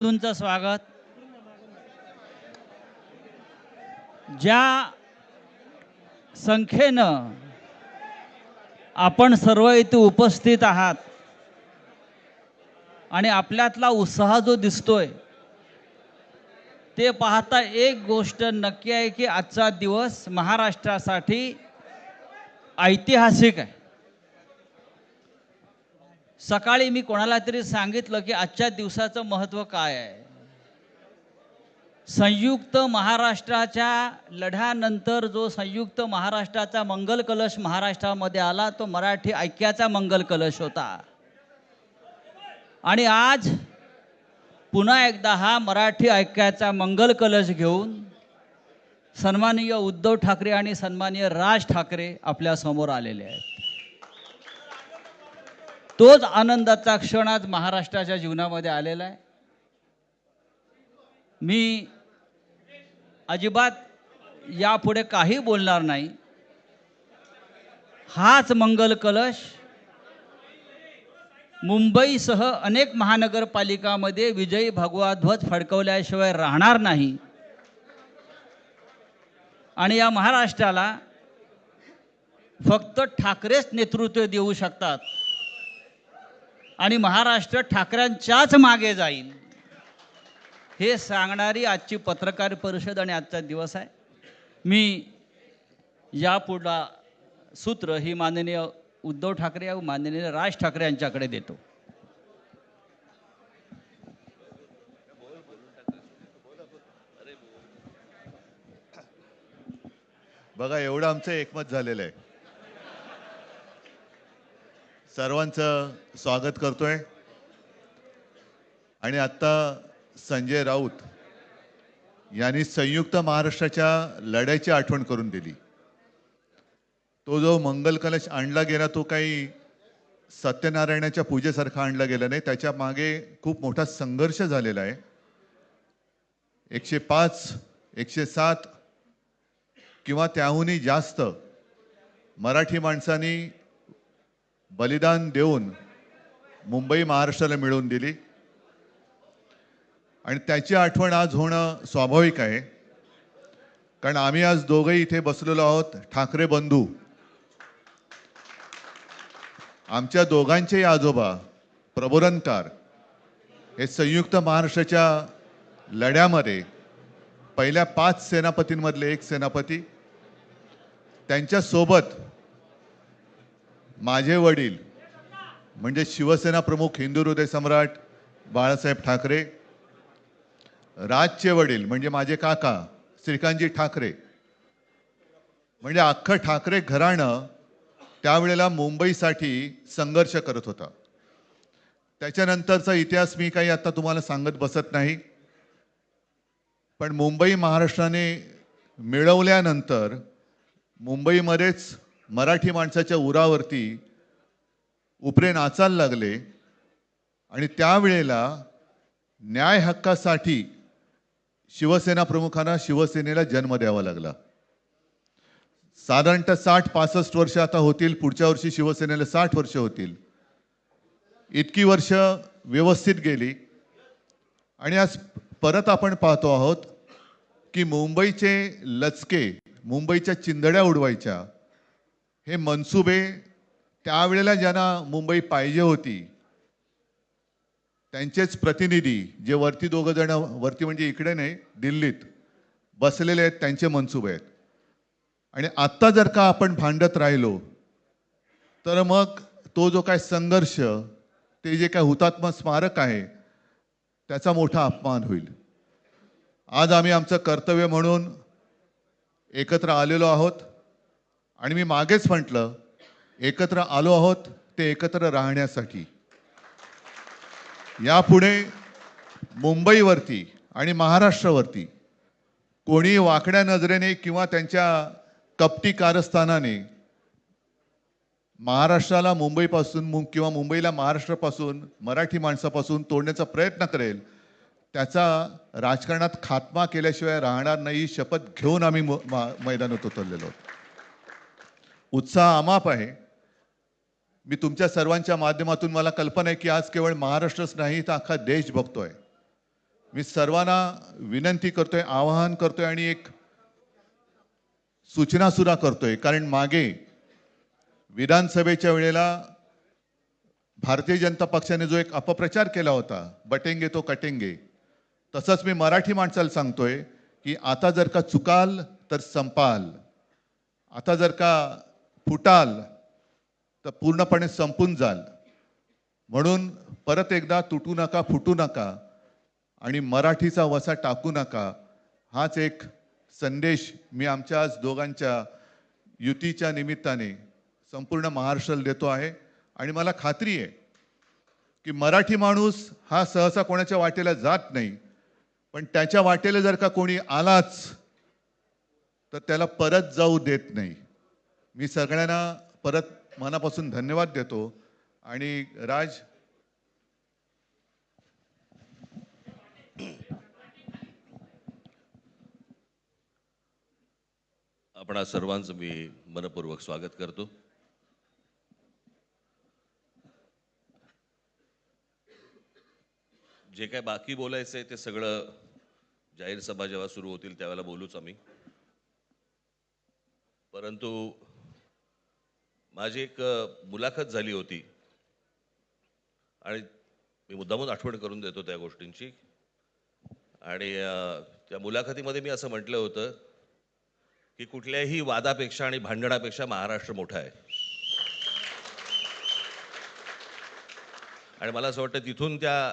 तुमचं स्वागत. ज्या संख्येनं आपण सर्व इथे उपस्थित आहात आणि आपल्यातला उत्साह जो दिसतोय ते पाहता एक गोष्ट नक्की आहे की आजचा दिवस महाराष्ट्रासाठी ऐतिहासिक आहे. सकाळी मी कोणाला तरी सांगितलं की आजच्या दिवसाचं महत्त्व काय आहे. संयुक्त महाराष्ट्राच्या लढ्यानंतर जो संयुक्त महाराष्ट्राचा मंगल कलश महाराष्ट्रामध्ये आला तो मराठी ऐक्याचा मंगल कलश होता. आणि आज पुन्हा एकदा हा मराठी ऐक्याचा मंगल कलश घेऊन सन्माननीय उद्धव ठाकरे आणि सन्माननीय राज ठाकरे आपल्या समोर आलेले आहेत. तोच आनंदाचा क्षण आज महाराष्ट्राच्या जीवनामध्ये आलेला आहे. मी अजिबात यापुढे काही बोलणार नाही. हाच मंगल कलश मुंबईसह अनेक महानगरपालिकांमध्ये विजयी भगवा ध्वज फडकवल्याशिवाय राहणार नाही. आणि या महाराष्ट्राला फक्त ठाकरेच नेतृत्व देऊ शकतात आणि महाराष्ट्र ठाकरेंच्याच मागे जाईल हे सांगणारी आजची पत्रकार परिषद आणि आजचा दिवस आहे. मी यापुढला सूत्र ही माननीय उद्धव ठाकरे व माननीय राज ठाकरे यांच्याकडे देतो. बघा एवढं आमचं एकमत झालेलं आहे. सर्वांचं स्वागत करतोय. आणि आता संजय राऊत यांनी संयुक्त महाराष्ट्राच्या लढ्याची आठवण करून दिली. तो जो मंगल कलश आणला गेला तो काही सत्यनारायणाच्या पूजेसारखा आणला गेला नाही. त्याच्या मागे खूप मोठा संघर्ष झालेला आहे. 105 107 किंवा त्याहूनही जास्त मराठी माणसांनी बलिदान देऊन मुंबई महाराष्ट्राला मिळवून दिली आणि त्याची आठवण आज होणं स्वाभाविक आहे. कारण आम्ही आज दोघंही इथे बसलेलो आहोत ठाकरे बंधू. आमच्या दोघांचेही आजोबा प्रबोधनकार हे संयुक्त महाराष्ट्राच्या लढ्यामध्ये पहिल्या 5 सेनापतींमधले एक सेनापती. त्यांच्यासोबत माझे वडील म्हणजे शिवसेना प्रमुख हिंदू हृदय सम्राट बाळासाहेब ठाकरे, राजचे वडील म्हणजे माझे काका श्रीकांतजी ठाकरे, म्हणजे अख्खं ठाकरे घराणं त्यावेळेला मुंबईसाठी संघर्ष करत होता. त्याच्यानंतरचा इतिहास मी काही आता तुम्हाला सांगत बसत नाही. पण मुंबई महाराष्ट्राने मिळवल्यानंतर मुंबईमध्येच मराठी माणसाच्या उरावरती उपरे नाचायला लागले आणि त्यावेळेला न्याय हक्कासाठी शिवसेना प्रमुखांना शिवसेनेला जन्म द्यावा लागला. साधारणतः 60-65 वर्ष आता होतील. पुढच्या वर्षी शिवसेनेला 60 वर्ष होतील. इतकी वर्ष व्यवस्थित गेली आणि आज परत आपण पाहतो आहोत की मुंबईचे लचके, मुंबईच्या चिंधड्या उडवायच्या हे मनसुबे त्यावेळेला ज्यांना मुंबई पाहिजे होती त्यांचेच प्रतिनिधी जे वरती दोघं जण, वरती म्हणजे इकडे नाही दिल्लीत बसलेले आहेत, त्यांचे मनसुबे आहेत. आणि आत्ता जर का आपण भांडत राहिलो तर मग तो जो काय संघर्ष, ते जे काय हुतात्मा स्मारक आहे त्याचा मोठा अपमान होईल. आज आम्ही आमचं कर्तव्य म्हणून एकत्र आलेलो आहोत आणि मी मागेच म्हटलं एकत्र आलो आहोत ते एकत्र राहण्यासाठी. यापुढे मुंबईवरती आणि महाराष्ट्रावरती कोणी वाकड्या नजरेने किंवा त्यांच्या कपटी कारस्थानाने महाराष्ट्राला मुंबईपासून किंवा मुंबईला महाराष्ट्रापासून, मराठी माणसापासून तोडण्याचा प्रयत्न करेल त्याचा राजकारणात खात्मा केल्याशिवाय राहणार नाही. शपथ घेऊन आम्ही मैदानात उतरलेलो आहोत. उत्साह अमाप आहे. मी तुमच्या सर्वांच्या माध्यमातून मला कल्पना आहे की आज केवळ महाराष्ट्रच नाही तर अख्खा देश बघतोय. मी सर्वांना विनंती करतोय, आवाहन करतोय आणि एक सूचना सुद्धा करतोय, कारण मागे विधानसभेच्या वेळेला भारतीय जनता पक्षाने जो एक अपप्रचार केला होता, बटेंगे तो कटेंगे, तसंच मी मराठी माणसाला सांगतोय की आता जर का चुकाल तर संपाल, आता जर का फुटाल तर पूर्णपणे संपून जाल. म्हणून परत एकदा तुटू नका, फुटू नका आणि मराठीचा वसा टाकू नका, हाच एक संदेश मी आमच्या आज दोघांच्या युतीच्या निमित्ताने संपूर्ण महाराष्ट्राला देतो आहे. आणि मला खात्री आहे की मराठी माणूस हा सहसा कोणाच्या वाटेला जात नाही, पण त्याच्या वाटेला जर का कोणी आलाच तर त्याला परत जाऊ देत नाही. मी सगळ्यांना परत मनापासून धन्यवाद देतो. आणि राज, आपणा सर्वांचं मी मनपूर्वक स्वागत करतो. जे काय बाकी बोलायचं आहे ते सगळं जाहीर सभा जेव्हा सुरू होतील त्यावेळेला बोलूच आम्ही. परंतु माझी एक मुलाखत झाली होती आणि मी मुद्दामून आठवण करून देतो त्या गोष्टींची. आणि त्या मुलाखतीमध्ये मी असं म्हटलं होतं की कुठल्याही वादापेक्षा आणि भांडणापेक्षा महाराष्ट्र मोठा आहे. आणि मला असं वाटतं तिथून त्या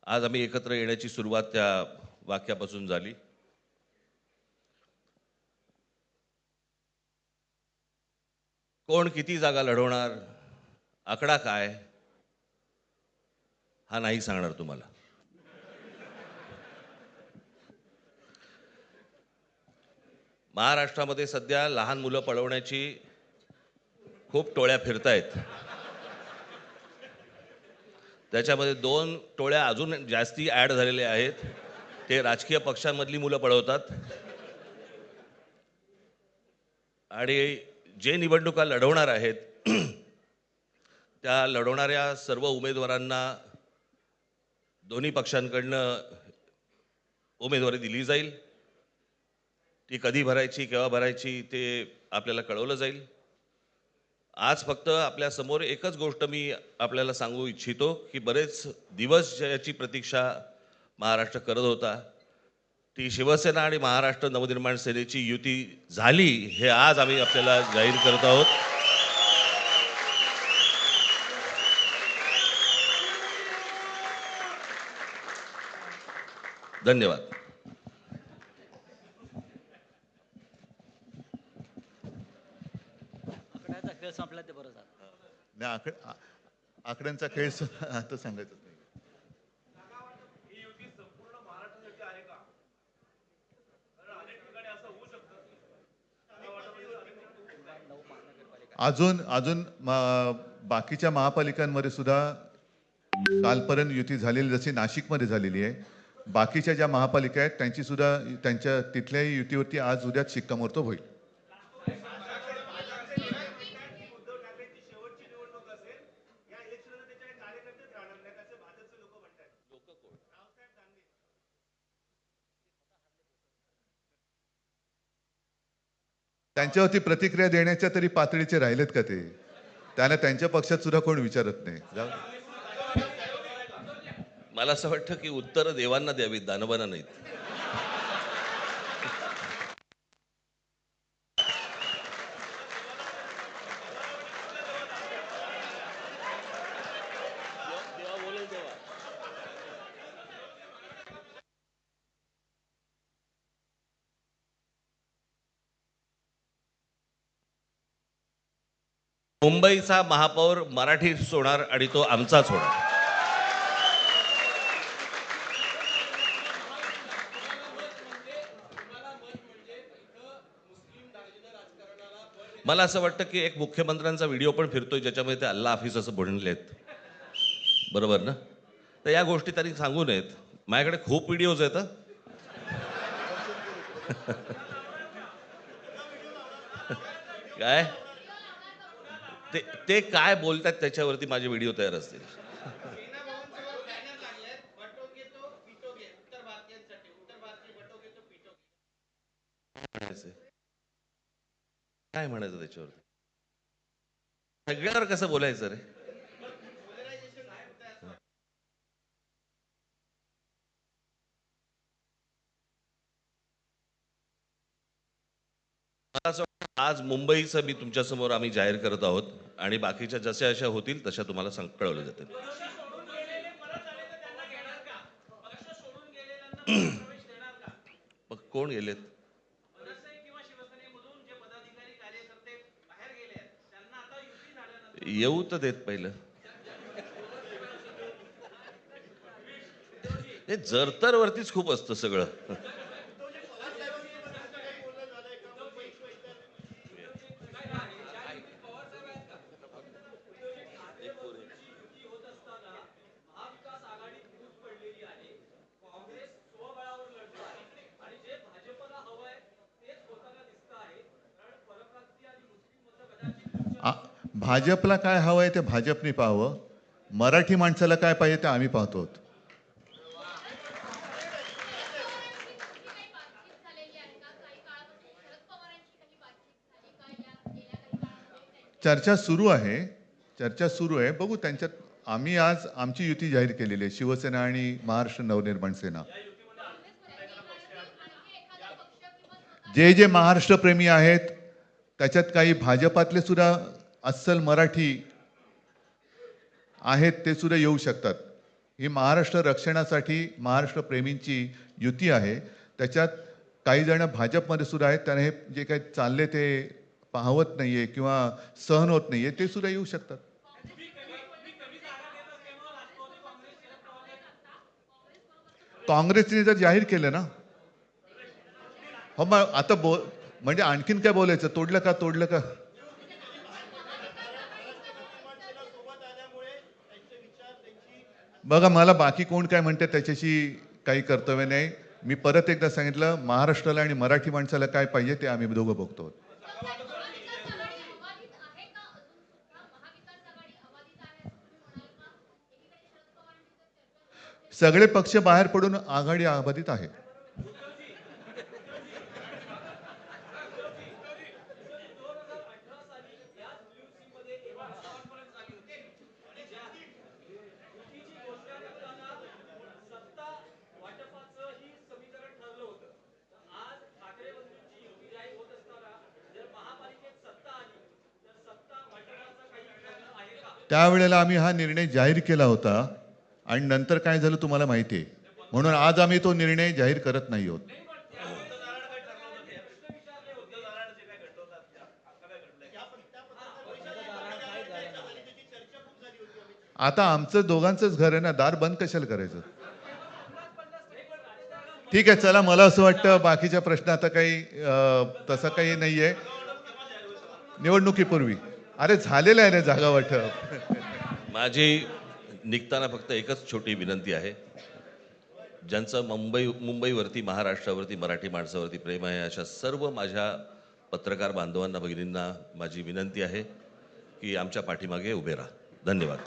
आज आम्ही एकत्र येण्याची सुरुवात त्या वाक्यापासून झाली. कोण किती जागा लढवणार, आकडा काय, हा नाही सांगणार तुम्हाला. महाराष्ट्रामध्ये सध्या लहान मुलं पळवण्याची खूप टोळ्या फिरतायत. त्याच्यामध्ये 2 टोळ्या अजून जास्ती ॲड झालेल्या आहेत. ते राजकीय पक्षांमधली मुलं पळवतात आणि जे निवडणुका लढवणार आहेत त्या लढवणाऱ्या सर्व उमेदवारांना दोन्ही पक्षांकडनं उमेदवारी दिली जाईल. ती कधी भरायची, केव्हा भरायची ते आपल्याला कळवलं जाईल. आज फक्त आपल्या समोर एकच गोष्ट मी आपल्याला सांगू इच्छितो की बरेच दिवस ज्याची प्रतीक्षा महाराष्ट्र करत होता, ती शिवसेना आणि महाराष्ट्र नवनिर्माण सेनेची युती झाली, हे आज आम्ही आपल्याला जाहीर करत आहोत. धन्यवाद. आकड्याचा खेळ संपला ते बरं झालं. नाही, आकड्यांचा खेळ आता सांगायचं नाही. अजून अजून बाकीच्या महापालिकांमध्ये सुद्धा कालपर्यंत युती झालेली, जशी नाशिकमध्ये झालेली आहे, बाकीच्या ज्या महापालिका आहेत त्यांची सुद्धा त्यांच्या तिथल्याही युतीवरती आज उद्याच शिक्कामोर्तब होईल. त्यांच्यावरती प्रतिक्रिया देण्याच्या तरी पातळीचे राहिलेत का ते? त्यांना त्यांच्या पक्षात सुद्धा कोण विचारत नाही. जाऊ दे. मला असं वाटतं की उत्तरं देवांना द्यावीत, दानवांना नाहीत. मुंबईचा महापौर मराठीच होणार आणि तो आमचाच होणार. मला असं वाटतं की एक मुख्यमंत्र्यांचा व्हिडिओ पण फिरतोय ज्याच्यामध्ये ते अल्ला हाफिज असं बनलेत, बरोबर ना? तर या गोष्टी त्यांनी सांगू नयेत. माझ्याकडे खूप व्हिडिओज आहेत. काय ते काय बोलतात त्याच्यावरती माझे व्हिडिओ तयार असतील. म्हणायचंय? काय म्हणायचं त्याच्यावर? सगळ्यावर कसं बोलायचं रे? मला असं वाटतं आज मुंबईचं मी तुमच्यासमोर आम्ही जाहीर करत आहोत आणि बाकीच्या जशा अशा होतील तशा तुम्हाला कळवलं जातील. मग कोण गेलेत? येऊ तर देत पहिलं. हे जरतर वरतीच खूप असतं सगळं. आ- भाजपला काय हवं आहे ते भाजपने पाहावं. मराठी माणसाला काय पाहिजे ते आम्ही पाहतो. चर्चा सुरू आहे. चर्चा सुरू आहे. बघू त्यांच्यात. आम्ही आज आमची युती जाहीर केलेली आहे, शिवसेना आणि महाराष्ट्र नवनिर्माण सेना. जे जे महाराष्ट्र प्रेमी आहेत त्याच्यात काही भाजपातले सुद्धा अस्सल मराठी आहेत, ते सुद्धा येऊ शकतात. ही महाराष्ट्र रक्षणासाठी महाराष्ट्र प्रेमींची युती आहे. त्याच्यात काही जण भाजपमध्ये सुद्धा आहेत. त्यांना हे जे काही चालले ते पाहवत नाहीये किंवा सहन होत नाहीये, ते सुद्धा येऊ शकतात. काँग्रेसने जर जाहीर केलं ना, हो मग आता म्हणजे आणखीन काय बोलायचं? तोडलं का तोडलं का? बघा, मला बाकी कोण काय म्हणते त्याच्याशी काही कर्तव्य नाही. मी परत एकदा सांगितलं, महाराष्ट्राला आणि मराठी माणसाला काय पाहिजे ते आम्ही दोघं बघतो. सगळे पक्ष बाहेर पडून आघाडी अबाधित आहे. त्यावेळेला आम्ही हा निर्णय जाहीर केला होता आणि नंतर काय झालं तुम्हाला माहिती आहे. म्हणून आज आम्ही तो निर्णय जाहीर करत नाही आहोत. आता आमचं दोघांचंच घर आहे ना, दार बंद कशाला करायचं? ठीक आहे, चला. मला असं वाटतं बाकीच्या प्रश्न आता काही तसं काही नाहीये. निवडणुकीपूर्वी अरे झालेलं आहे ना जागा वाटप. माझी निघताना फक्त एकच छोटी विनंती आहे. ज्यांचं मुंबईवरती, महाराष्ट्रावरती, मराठी माणसावरती प्रेम आहे, अशा सर्व माझ्या पत्रकार बांधवांना, भगिनींना माझी विनंती आहे की आमच्या पाठीमागे उभे राहा. धन्यवाद.